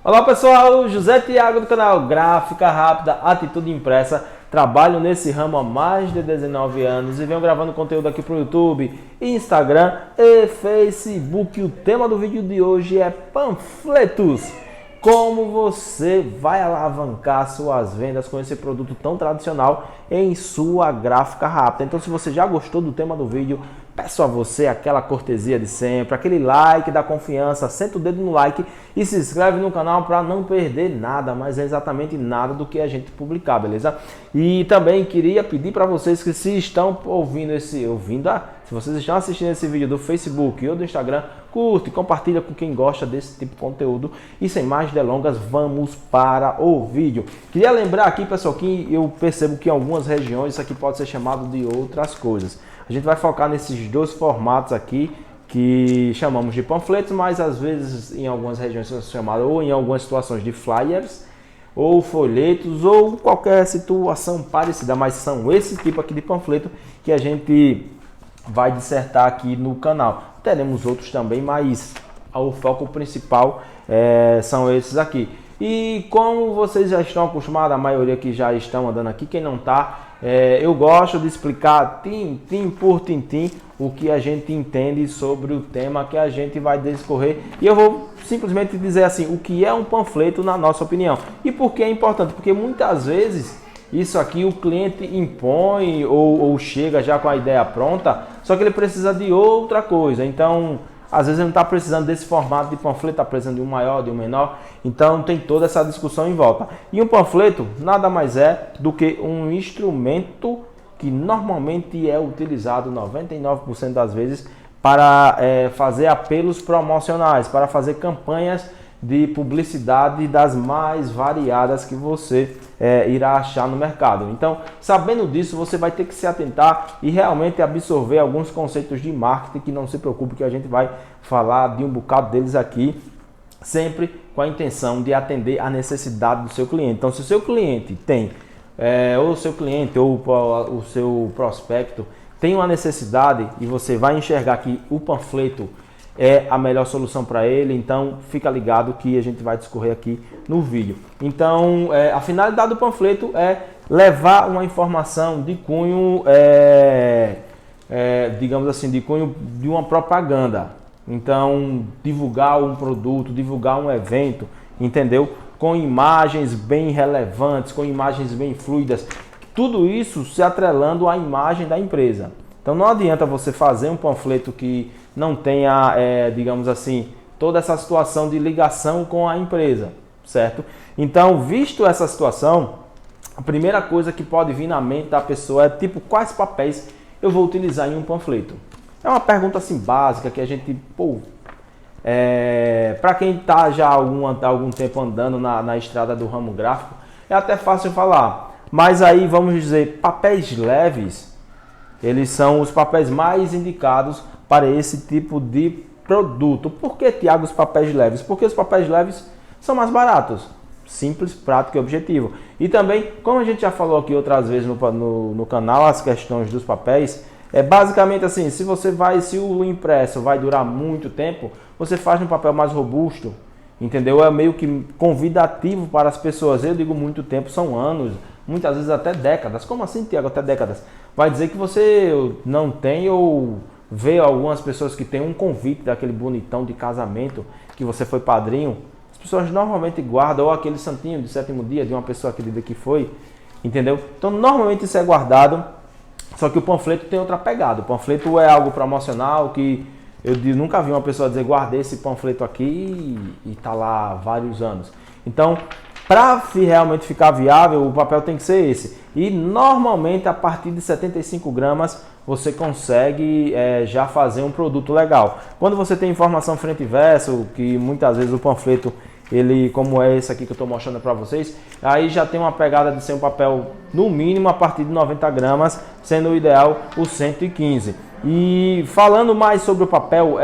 Olá pessoal, José Thiago do canal Gráfica Rápida Atitude Impressa. Trabalho nesse ramo há mais de 19 anos e venho gravando conteúdo aqui para o YouTube, Instagram e Facebook. O tema do vídeo de hoje é panfletos. Como você vai alavancar suas vendas com esse produto tão tradicional em sua gráfica rápida. Então, se você já gostou do tema do vídeo, peço a você aquela cortesia de sempre, aquele like da confiança, senta o dedo no like e se inscreve no canal para não perder nada, mas é exatamente nada do que a gente publicar, beleza? E também queria pedir para vocês que se estão se vocês estão assistindo esse vídeo do Facebook ou do Instagram, curte, compartilha com quem gosta desse tipo de conteúdo. E sem mais delongas, vamos para o vídeo. Queria lembrar aqui, pessoal, que eu percebo que em algumas regiões isso aqui pode ser chamado de outras coisas. A gente vai focar nesses dois formatos aqui que chamamos de panfletos, mas às vezes em algumas regiões são chamados, ou em algumas situações, de flyers, ou folhetos, ou qualquer situação parecida, mas são esse tipo aqui de panfleto que a gente vai dissertar aqui no canal. Teremos outros também, mas o foco principal são esses aqui. E como vocês já estão acostumados, a maioria que já estão andando aqui, quem não está, eu gosto de explicar tintim por tintim o que a gente entende sobre o tema que a gente vai discorrer. E eu vou simplesmente dizer assim, o que é um panfleto na nossa opinião. E por que é importante? Porque muitas vezes isso aqui o cliente impõe ou chega já com a ideia pronta, só que ele precisa de outra coisa. Então, às vezes ele não está precisando desse formato de panfleto, está precisando de um maior, de um menor. Então tem toda essa discussão em volta. E um panfleto nada mais é do que um instrumento que normalmente é utilizado 99% das vezes para fazer apelos promocionais, para fazer campanhas de publicidade das mais variadas que você irá achar no mercado. Então, sabendo disso, você vai ter que se atentar e realmente absorver alguns conceitos de marketing, que não se preocupe que a gente vai falar de um bocado deles aqui, sempre com a intenção de atender a necessidade do seu cliente. Então, se o seu cliente tem, ou o seu cliente ou o seu prospecto tem uma necessidade e você vai enxergar que o panfleto é a melhor solução para ele, então fica ligado que a gente vai discorrer aqui no vídeo. Então, a finalidade do panfleto é levar uma informação de cunho, digamos assim, de cunho de uma propaganda. Então, divulgar um produto, divulgar um evento, entendeu? Com imagens bem relevantes, com imagens bem fluidas, tudo isso se atrelando à imagem da empresa. Então não adianta você fazer um panfleto que não tenha, digamos assim, toda essa situação de ligação com a empresa, certo? Então, visto essa situação, a primeira coisa que pode vir na mente da pessoa é tipo, quais papéis eu vou utilizar em um panfleto? É uma pergunta assim básica que a gente, para quem está já há algum tempo andando na estrada do ramo gráfico, é até fácil falar. Mas aí vamos dizer, papéis leves, eles são os papéis mais indicados para esse tipo de produto. Por que, Thiago, os papéis leves? Porque os papéis leves são mais baratos. Simples, prático e objetivo. E também, como a gente já falou aqui outras vezes no canal, as questões dos papéis, basicamente assim, se o impresso vai durar muito tempo, você faz um papel mais robusto, entendeu? É meio que convidativo para as pessoas. Eu digo muito tempo, são anos, muitas vezes até décadas. Como assim, Thiago, até décadas? Vai dizer que você não tem ou vê algumas pessoas que têm um convite daquele bonitão de casamento, que você foi padrinho. As pessoas normalmente guardam, ou aquele santinho de 7º dia de uma pessoa querida que foi, entendeu? Então, normalmente isso é guardado, só que o panfleto tem outra pegada. O panfleto é algo promocional que eu nunca vi uma pessoa dizer, guardei esse panfleto aqui e tá lá há vários anos. Então, para realmente ficar viável, o papel tem que ser esse. E normalmente a partir de 75 gramas você consegue já fazer um produto legal. Quando você tem informação frente e verso, que muitas vezes o panfleto, ele, como é esse aqui que eu estou mostrando para vocês, aí já tem uma pegada de ser um papel no mínimo a partir de 90 gramas, sendo o ideal o 115. E falando mais sobre o papel,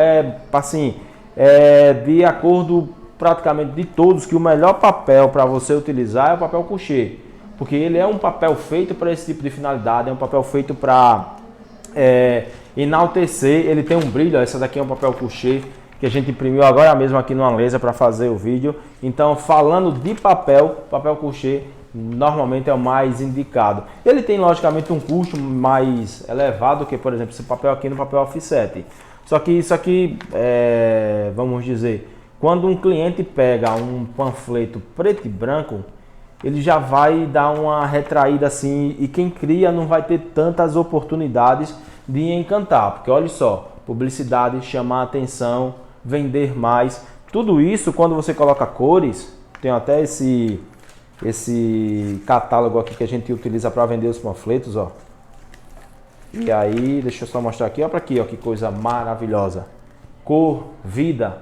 de acordo praticamente de todos, que o melhor papel para você utilizar é o papel couché, porque ele é um papel feito para esse tipo de finalidade, é um papel feito para enaltecer, ele tem um brilho. Essa daqui é um papel couché, que a gente imprimiu agora mesmo aqui numa laser para fazer o vídeo. Então, falando de papel, papel couché normalmente é o mais indicado. Ele tem logicamente um custo mais elevado que, por exemplo, esse papel aqui no papel offset. Só que isso aqui, vamos dizer, quando um cliente pega um panfleto preto e branco, ele já vai dar uma retraída assim, e quem cria não vai ter tantas oportunidades de encantar, porque olha só, publicidade, chamar atenção, vender mais, tudo isso quando você coloca cores, tem até esse catálogo aqui que a gente utiliza para vender os panfletos, ó. E aí, deixa eu só mostrar aqui, ó, para aqui, ó, que coisa maravilhosa. Cor, vida.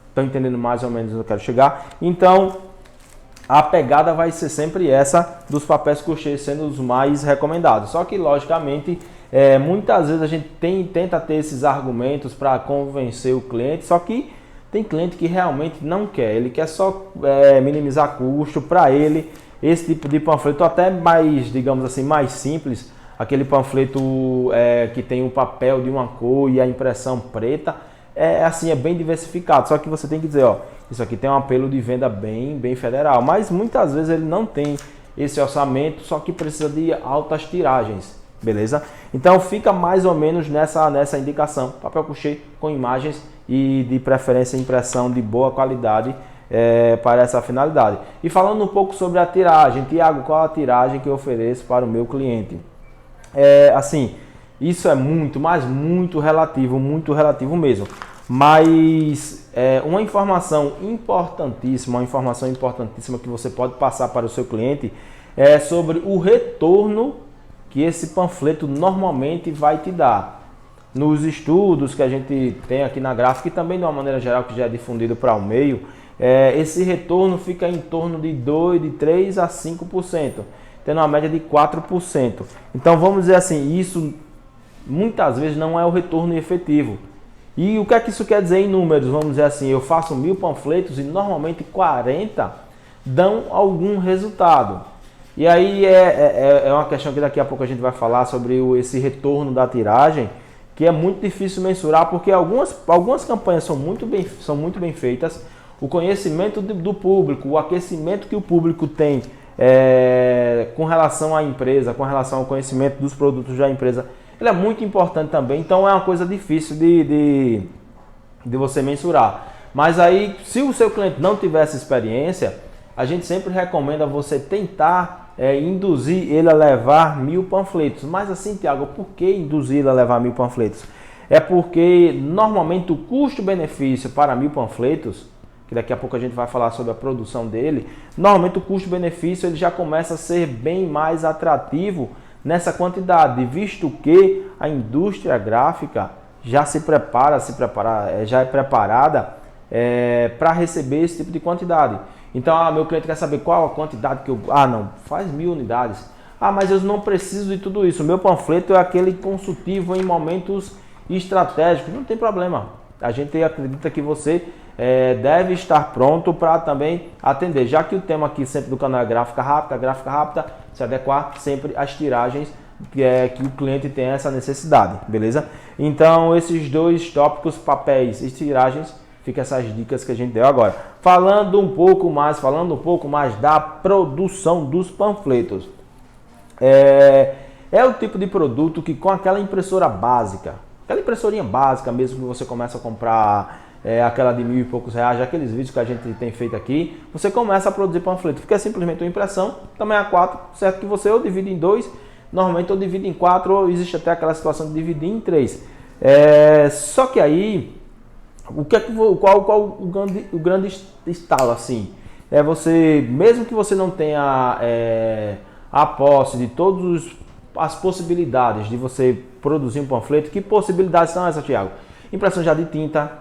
Estão entendendo mais ou menos onde eu quero chegar? Então, a pegada vai ser sempre essa dos papéis couché sendo os mais recomendados. Só que, logicamente, muitas vezes a gente tenta ter esses argumentos para convencer o cliente, só que tem cliente que realmente não quer, ele quer só minimizar custo. Para ele, esse tipo de panfleto até mais, digamos assim, mais simples, aquele panfleto que tem o papel de uma cor e a impressão preta, assim, é bem diversificado, só que você tem que dizer, ó, isso aqui tem um apelo de venda bem federal, mas muitas vezes ele não tem esse orçamento, só que precisa de altas tiragens, beleza? Então fica mais ou menos nessa indicação, papel couché com imagens e de preferência impressão de boa qualidade para essa finalidade. E falando um pouco sobre a tiragem, Tiago, qual a tiragem que eu ofereço para o meu cliente? Assim, isso é muito relativo mesmo. Mas uma informação importantíssima que você pode passar para o seu cliente é sobre o retorno que esse panfleto normalmente vai te dar. Nos estudos que a gente tem aqui na gráfica e também de uma maneira geral que já é difundido para o meio, esse retorno fica em torno de 3 a 5%, tendo uma média de 4%. Então vamos dizer assim, isso muitas vezes não é o retorno efetivo. E o que é que isso quer dizer em números? Vamos dizer assim, eu faço 1000 panfletos e normalmente 40 dão algum resultado. E aí é uma questão que daqui a pouco a gente vai falar sobre esse retorno da tiragem, que é muito difícil mensurar, porque algumas campanhas são muito bem feitas, o conhecimento do público, o aquecimento que o público tem com relação à empresa, com relação ao conhecimento dos produtos da empresa, ele é muito importante também, então é uma coisa difícil de você mensurar. Mas aí, se o seu cliente não tiver essa experiência, a gente sempre recomenda você tentar induzir ele a levar 1000 panfletos. Mas assim, Tiago, por que induzir ele a levar 1000 panfletos? É porque normalmente o custo-benefício para 1000 panfletos, que daqui a pouco a gente vai falar sobre a produção dele, normalmente o custo-benefício ele já começa a ser bem mais atrativo nessa quantidade, visto que a indústria gráfica já já é preparada para receber esse tipo de quantidade. Então, meu cliente quer saber qual a quantidade que eu... não, faz 1000 unidades. Mas eu não preciso de tudo isso. O meu panfleto é aquele consultivo em momentos estratégicos. Não tem problema. A gente acredita que você deve estar pronto para também atender. Já que o tema aqui sempre do canal é gráfica rápida, se adequar sempre às tiragens que o cliente tem essa necessidade, beleza? Então, esses dois tópicos, papéis e tiragens, fica essas dicas que a gente deu agora. Falando um pouco mais da produção dos panfletos. É o tipo de produto que com aquela impressora básica, aquela impressorinha básica mesmo que você começa a comprar, aquela de 1000 e poucos reais, aqueles vídeos que a gente tem feito aqui, você começa a produzir panfleto, porque é simplesmente uma impressão, também A4, certo que você ou divide em 2, normalmente ou divide em 4, ou existe até aquela situação de dividir em 3. Só que aí, qual o grande estalo assim? Você, mesmo que você não tenha a posse de todas as possibilidades de você produzir um panfleto, que possibilidades são essas, Tiago? Impressão já de tinta,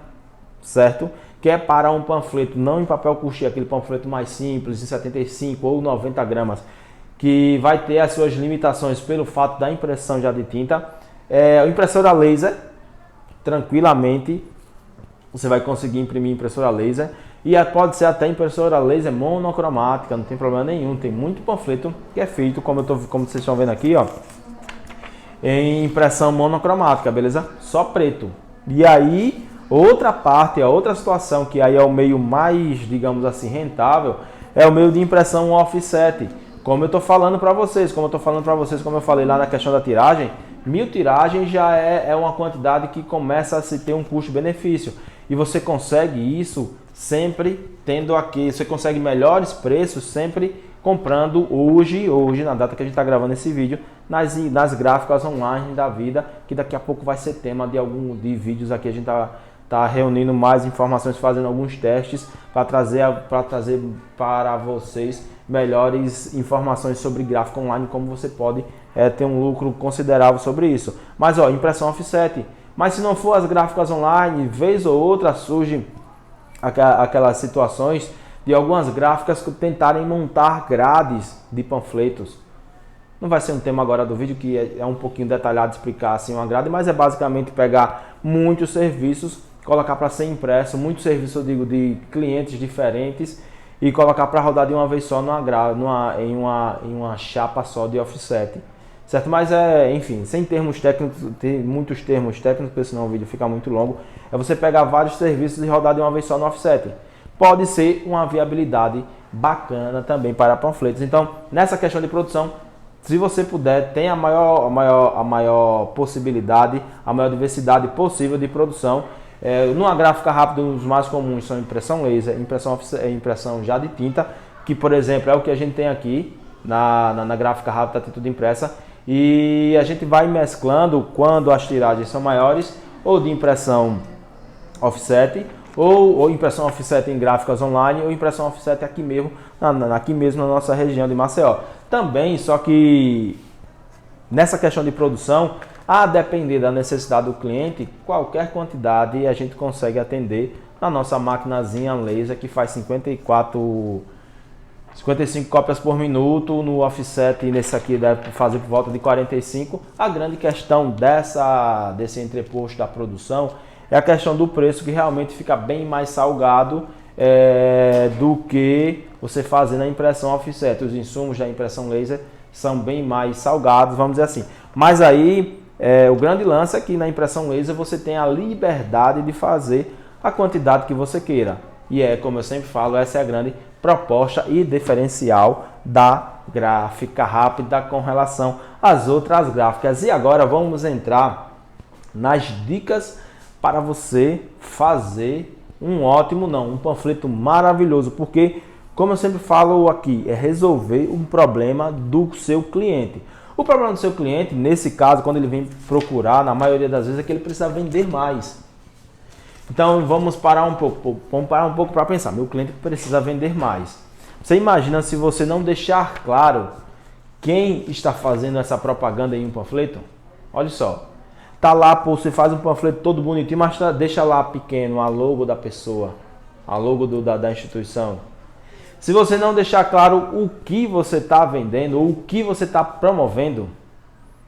certo? Que é para um panfleto não em papel couché, aquele panfleto mais simples, de 75 ou 90 gramas, que vai ter as suas limitações pelo fato da impressão já de tinta. Impressora laser, tranquilamente, você vai conseguir imprimir impressora laser. E pode ser até impressora laser monocromática, não tem problema nenhum. Tem muito panfleto que é feito, como vocês estão vendo aqui, ó, em impressão monocromática, beleza? Só preto. E aí, Outra parte, a outra situação que aí é o meio mais, digamos assim, rentável, é o meio de impressão offset. Como eu estou falando para vocês, como eu falei lá na questão da tiragem, 1000 tiragens já é uma quantidade que começa a se ter um custo-benefício. E você consegue isso sempre tendo aqui, você consegue melhores preços sempre comprando hoje, na data que a gente está gravando esse vídeo, nas gráficas online da vida, que daqui a pouco vai ser tema de vídeos aqui. A gente tá reunindo mais informações, fazendo alguns testes para trazer para vocês melhores informações sobre gráfico online, como você pode ter um lucro considerável sobre isso. Mas ó, impressão offset. Mas se não for as gráficas online, vez ou outra surge aquelas situações de algumas gráficas que tentarem montar grades de panfletos. Não vai ser um tema agora do vídeo, que é um pouquinho detalhado explicar assim uma grade, mas é basicamente pegar muitos serviços, colocar para ser impresso, muitos serviços, eu digo, de clientes diferentes, e colocar para rodar de uma vez só em uma chapa só de offset. Certo? Mas enfim, sem termos técnicos, tem muitos termos técnicos, porque senão o vídeo fica muito longo, é você pegar vários serviços e rodar de uma vez só no offset. Pode ser uma viabilidade bacana também para panfletos. Então, nessa questão de produção, se você puder, tem a maior possibilidade, a maior diversidade possível de produção. Numa gráfica rápida, os mais comuns são impressão laser, impressão já de tinta, que, por exemplo, é o que a gente tem aqui na gráfica rápida Atitude Impressa. E a gente vai mesclando quando as tiragens são maiores, ou de impressão offset, ou impressão offset em gráficas online, ou impressão offset aqui mesmo na nossa região de Maceió. Também, só que nessa questão de produção, a depender da necessidade do cliente, qualquer quantidade a gente consegue atender na nossa maquinazinha laser, que faz 55 cópias por minuto. No offset, nesse aqui deve fazer por volta de 45. A grande questão desse entreposto da produção é a questão do preço, que realmente fica bem mais salgado do que você fazer na impressão offset. Os insumos da impressão laser são bem mais salgados, vamos dizer assim. Mas aí, o grande lance é que na impressão laser você tem a liberdade de fazer a quantidade que você queira. E como eu sempre falo, essa é a grande proposta e diferencial da gráfica rápida com relação às outras gráficas. E agora vamos entrar nas dicas para você fazer um panfleto maravilhoso, porque, como eu sempre falo aqui, é resolver um problema do seu cliente. O problema do seu cliente, nesse caso, quando ele vem procurar, na maioria das vezes, é que ele precisa vender mais. Então vamos parar um pouco para pensar. Meu cliente precisa vender mais. Você imagina se você não deixar claro quem está fazendo essa propaganda em um panfleto? Olha só. Tá lá, você faz um panfleto todo bonitinho, mas deixa lá pequeno a logo da pessoa, a logo da instituição. Se você não deixar claro o que você está vendendo ou o que você está promovendo,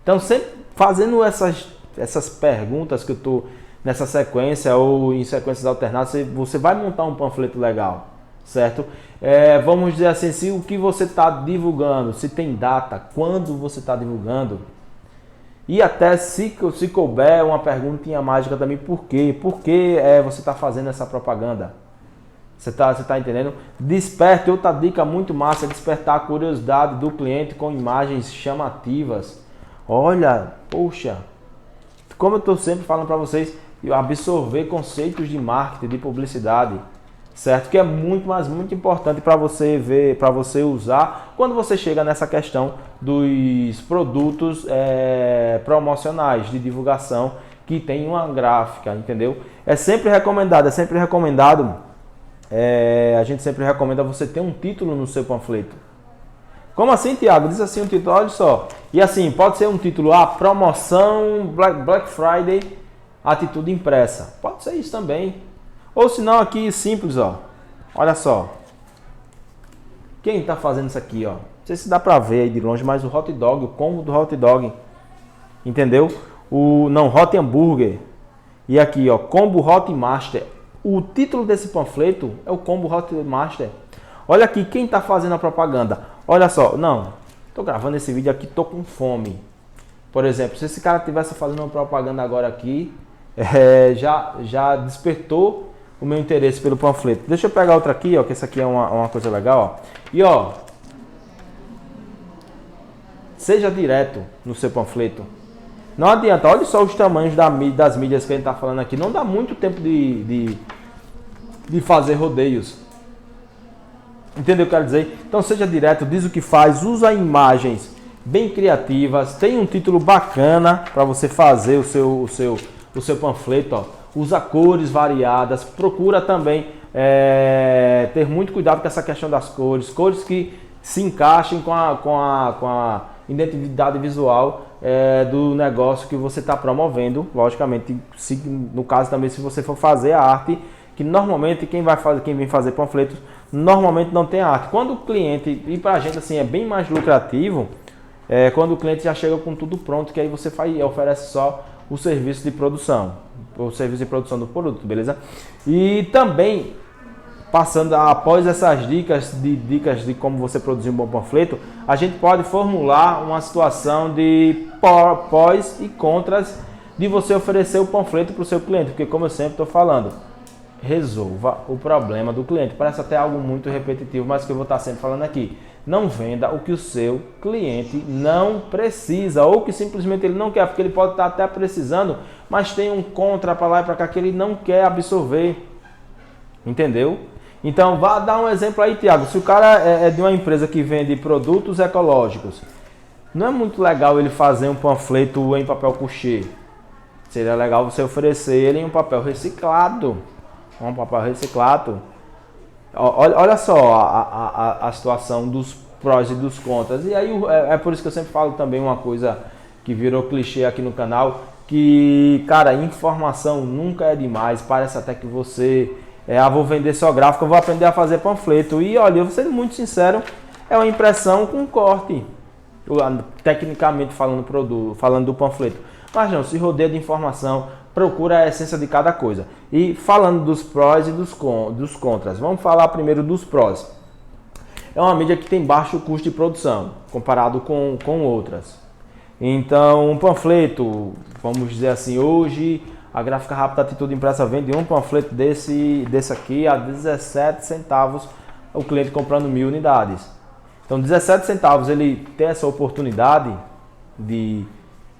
então sempre fazendo essas perguntas que eu estou nessa sequência ou em sequências alternadas, você vai montar um panfleto legal, certo? Vamos dizer assim, se o que você está divulgando, se tem data, quando você está divulgando. E até se couber uma perguntinha mágica também, por quê? Por que você está fazendo essa propaganda? Você tá entendendo? Desperte, outra dica muito massa, despertar a curiosidade do cliente com imagens chamativas. Olha, poxa, como eu estou sempre falando para vocês, absorver conceitos de marketing, de publicidade, certo? Que é muito, mas muito importante para você ver, para você usar quando você chega nessa questão dos produtos promocionais de divulgação que tem uma gráfica, entendeu? É sempre recomendado, a gente sempre recomenda você ter um título no seu panfleto. Como assim, Thiago? Diz assim um título, olha só. E assim, pode ser um título, promoção Black Friday, Atitude Impressa. Pode ser isso também. Ou se não, aqui simples, ó. Olha só. Quem está fazendo isso aqui, ó? Não sei se dá para ver aí de longe, mas o hot dog, o combo do hot dog. Entendeu? Hot hambúrguer. E aqui, ó, combo Hot Master. O título desse panfleto é o combo Hot Master. Olha aqui, quem está fazendo a propaganda. Olha só, estou gravando esse vídeo aqui, estou com fome. Por exemplo, se esse cara estivesse fazendo uma propaganda agora aqui, já despertou o meu interesse pelo panfleto. Deixa eu pegar outra aqui, ó, que essa aqui é uma coisa legal, ó. E ó, seja direto no seu panfleto. Não adianta, olha só os tamanhos das mídias que a gente está falando aqui. Não dá muito tempo de fazer rodeios. Entendeu o que eu quero dizer? Então seja direto, diz o que faz, usa imagens bem criativas, tem um título bacana para você fazer o seu panfleto. Ó. Usa cores variadas, procura também ter muito cuidado com essa questão das cores. Cores que se encaixem com a identidade visual do negócio que você está promovendo. Logicamente, no caso também, se você for fazer a arte, que normalmente quem vem fazer panfletos normalmente não tem arte. Quando o cliente, e para a gente assim é bem mais lucrativo, quando o cliente já chega com tudo pronto, que aí você oferece só o serviço de produção, do produto, beleza? E também passando após essas dicas de como você produzir um bom panfleto, a gente pode formular uma situação de pós e contras de você oferecer o panfleto para o seu cliente, porque como eu sempre estou falando, resolva o problema do cliente. Parece até algo muito repetitivo, mas que eu vou estar sempre falando aqui. Não venda o que o seu cliente não precisa ou que simplesmente ele não quer, porque ele pode estar até precisando, mas tem um contra para lá e para cá que ele não quer absorver. Entendeu? Então, vá dar um exemplo aí, Tiago. Se o cara é de uma empresa que vende produtos ecológicos, não é muito legal ele fazer um panfleto em papel couché. Seria legal você oferecer ele em um papel reciclado. Um papel reciclado. Olha só a situação dos prós e dos contras. E aí é por isso que eu sempre falo também uma coisa que virou clichê aqui no canal, que, cara, informação nunca é demais. Parece até que você... vou vender só gráfico, eu vou aprender a fazer panfleto. E olha, eu vou ser muito sincero, é uma impressão com corte, tecnicamente falando do panfleto. Mas não, se rodeia de informação, procura a essência de cada coisa. E falando dos prós e dos contras, vamos falar primeiro dos prós. É uma mídia que tem baixo custo de produção, comparado com outras. Então, um panfleto, vamos dizer assim, hoje... A Gráfica Rápida Atitude Impressa vende um panfleto desse aqui a 17 centavos, o cliente comprando 1000 unidades. Então 17 centavos ele tem essa oportunidade de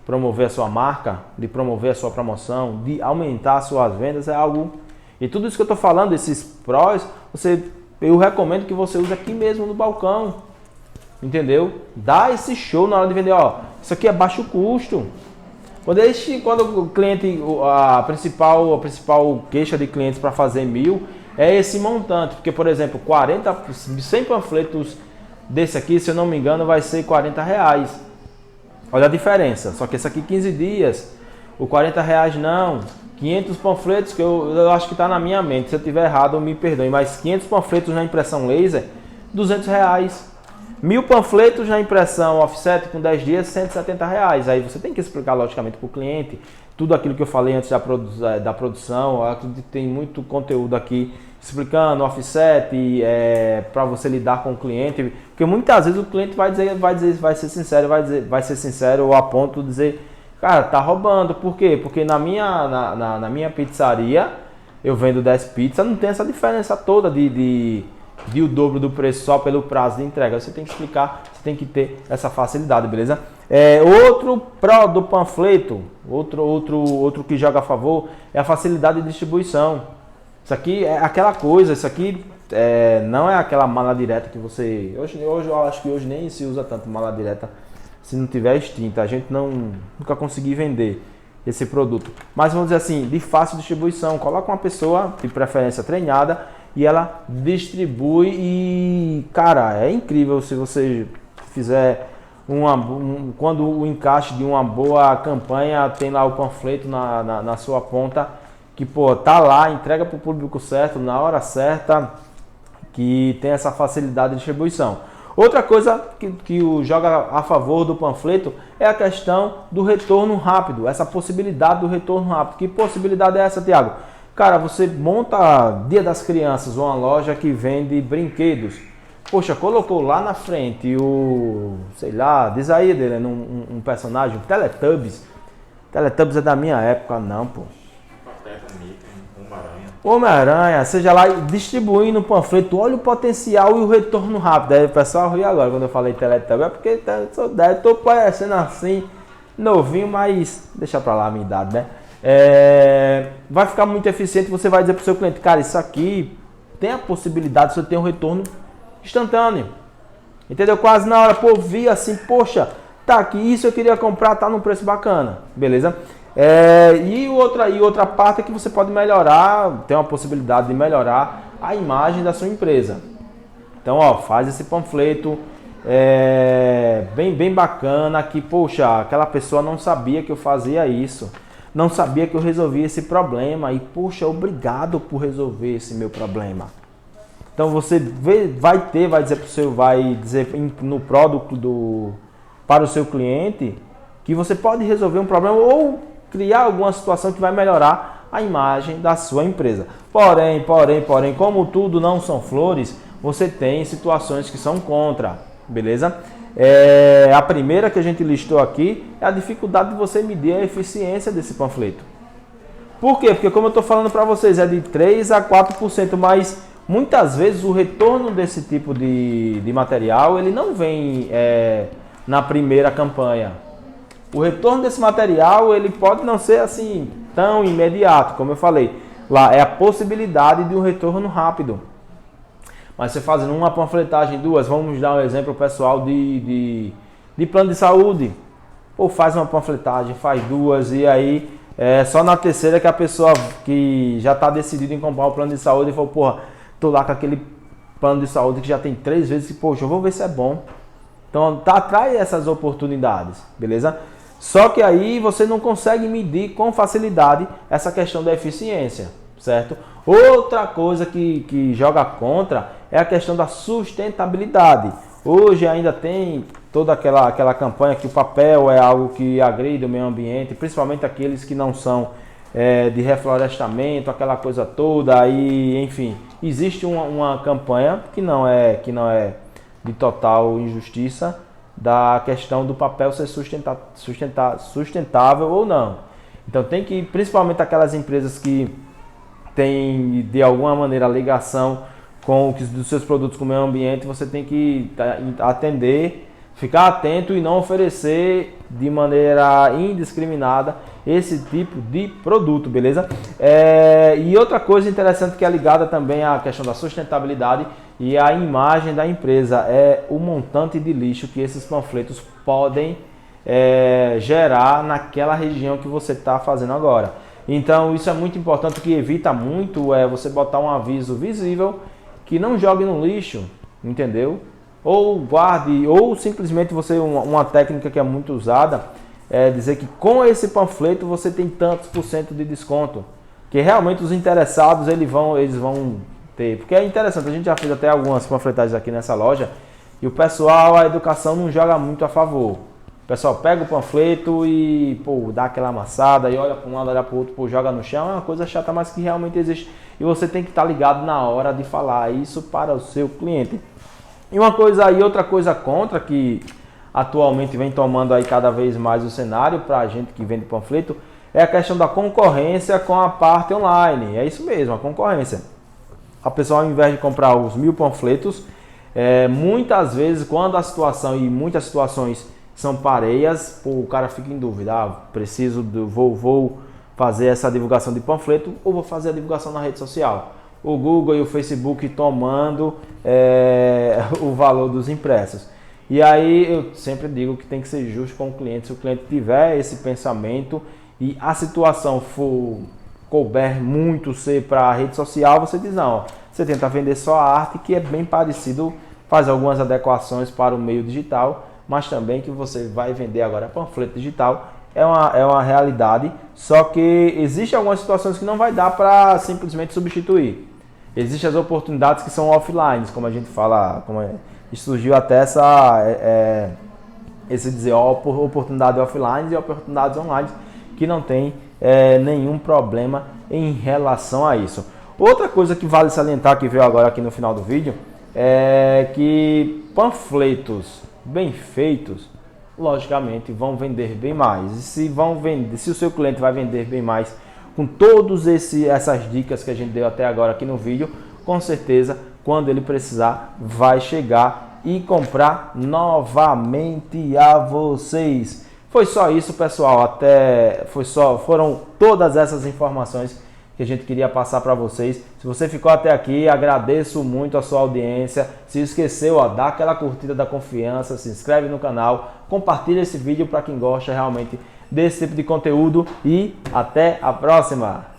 promover a sua marca, de promover a sua promoção, de aumentar as suas vendas, é algo... E tudo isso que eu estou falando, esses prós, eu recomendo que você use aqui mesmo no balcão. Entendeu? Dá esse show na hora de vender, ó, isso aqui é baixo custo. Quando o cliente, a principal queixa de clientes para fazer 1000 é esse montante, porque por exemplo, 100 panfletos desse aqui, se eu não me engano, vai ser R$40. Olha a diferença, só que esse aqui 15 dias, o R$40 não, 500 panfletos, que eu acho que está na minha mente, se eu estiver errado me perdoe, mas 500 panfletos na impressão laser, R$200. 1000 panfletos na impressão offset com 10 dias, R$170. Aí você tem que explicar logicamente para o cliente tudo aquilo que eu falei antes da produção. Eu acredito que tem muito conteúdo aqui explicando offset para você lidar com o cliente, porque muitas vezes o cliente vai ser sincero a ponto de dizer, cara, tá roubando. Por quê? Porque na minha pizzaria eu vendo 10 pizzas, não tem essa diferença toda de o dobro do preço só pelo prazo de entrega. Você tem que explicar, você tem que ter essa facilidade, beleza? Outro pró do panfleto, outro que joga a favor é a facilidade de distribuição. Isso aqui é aquela coisa, isso aqui não é aquela mala direta que você... Hoje eu acho que hoje nem se usa tanto mala direta se não tiver extinta. A gente nunca conseguiu vender esse produto. Mas vamos dizer assim, de fácil distribuição. Coloca uma pessoa, de preferência treinada, e ela distribui e, cara, é incrível se você fizer quando o encaixe de uma boa campanha, tem lá o panfleto na sua ponta, que, pô, tá lá, entrega para o público certo, na hora certa, que tem essa facilidade de distribuição. Outra coisa que joga a favor do panfleto é a questão do retorno rápido, essa possibilidade do retorno rápido. Que possibilidade é essa, Tiago? Cara, você monta Dia das Crianças, uma loja que vende brinquedos. Poxa, colocou lá na frente sei lá, diz aí dele, um personagem, Teletubbies. Teletubbies é da minha época, não, pô. Homem-Aranha, seja lá distribuindo o panfleto, olha o potencial e o retorno rápido. Aí o pessoal ri agora quando eu falei Teletubbies, é porque estou parecendo assim, novinho, mas deixa pra lá a minha idade, né? Vai ficar muito eficiente, você vai dizer pro seu cliente, cara, isso aqui tem a possibilidade de você ter um retorno instantâneo. Entendeu? Quase na hora, pô, vi assim, poxa, tá aqui, isso eu queria comprar, tá num preço bacana, beleza? E outra parte é que você pode melhorar, tem uma possibilidade de melhorar a imagem da sua empresa. Então, ó, faz esse panfleto bem bacana, que, poxa, aquela pessoa não sabia que eu fazia isso, não sabia que eu resolvia esse problema e, poxa, obrigado por resolver esse meu problema. Então você vai dizer no produto para o seu cliente que você pode resolver um problema ou criar alguma situação que vai melhorar a imagem da sua empresa. Porém, como tudo não são flores, você tem situações que são contra, beleza? A primeira que a gente listou aqui é a dificuldade de você medir a eficiência desse panfleto. Por quê? Porque como eu estou falando para vocês, é de 3 a 4%, mas muitas vezes o retorno desse tipo de material ele não vem na primeira campanha. O retorno desse material ele pode não ser assim tão imediato, como eu falei. Lá é a possibilidade de um retorno rápido. Mas você fazendo uma panfletagem, duas, vamos dar um exemplo pessoal de plano de saúde. Ou faz uma panfletagem, faz duas e aí só na terceira que a pessoa que já está decidida em comprar o plano de saúde e falou, porra, tô lá com aquele plano de saúde que já tem 3 vezes e, poxa, eu vou ver se é bom. Então, atrai essas oportunidades, beleza? Só que aí você não consegue medir com facilidade essa questão da eficiência, certo? Outra coisa que joga contra é a questão da sustentabilidade. Hoje ainda tem toda aquela campanha que o papel é algo que agride o meio ambiente, principalmente aqueles que não são de reflorestamento, aquela coisa toda. Aí, enfim, existe uma campanha que não é de total injustiça, da questão do papel ser sustentável ou não. Então tem que, principalmente aquelas empresas que têm de alguma maneira ligação com os seus produtos com o meio ambiente, você tem que atender, ficar atento e não oferecer de maneira indiscriminada esse tipo de produto, beleza? E outra coisa interessante que é ligada também à questão da sustentabilidade e a imagem da empresa é o montante de lixo que esses panfletos podem gerar naquela região que você está fazendo agora. Então isso é muito importante, que evita muito você botar um aviso visível que não jogue no lixo, entendeu? Ou guarde, ou simplesmente uma técnica que é muito usada é dizer que com esse panfleto você tem tantos % de desconto, que realmente os interessados eles vão ter, porque é interessante, a gente já fez até algumas panfletagens aqui nessa loja e o pessoal, a educação não joga muito a favor. O pessoal pega o panfleto e dá aquela amassada e olha para um lado, olha para o outro, joga no chão, é uma coisa chata, mas que realmente existe e você tem que estar ligado na hora de falar isso para o seu cliente. E outra coisa contra, que atualmente vem tomando aí cada vez mais o cenário para a gente que vende panfleto, é a questão da concorrência com a parte online. É isso mesmo, a concorrência. A pessoa, ao invés de comprar os 1000 panfletos, muitas vezes, quando a situação, e muitas situações são pareias, o cara fica em dúvida, vou fazer essa divulgação de panfleto ou vou fazer a divulgação na rede social. O Google e o Facebook tomando o valor dos impressos. E aí eu sempre digo que tem que ser justo com o cliente. Se o cliente tiver esse pensamento e a situação couber muito ser para a rede social, você diz não, você tenta vender só a arte, que é bem parecido, faz algumas adequações para o meio digital, mas também que você vai vender agora panfleto digital, é uma realidade, só que existem algumas situações que não vai dar para simplesmente substituir. Existem as oportunidades que são offline, como a gente fala, surgiu até esse dizer oportunidade offline e oportunidades online, que não tem nenhum problema em relação a isso. Outra coisa que vale salientar, que veio agora aqui no final do vídeo, é que panfletos bem feitos, logicamente, vão vender bem mais. E se o seu cliente vai vender bem mais com todas essas dicas que a gente deu até agora aqui no vídeo, com certeza, quando ele precisar, vai chegar e comprar novamente a vocês. Foi só isso, pessoal. Foram todas essas informações que a gente queria passar para vocês. Se você ficou até aqui, agradeço muito a sua audiência. Se esqueceu, dá aquela curtida da confiança, se inscreve no canal, compartilha esse vídeo para quem gosta realmente desse tipo de conteúdo e até a próxima!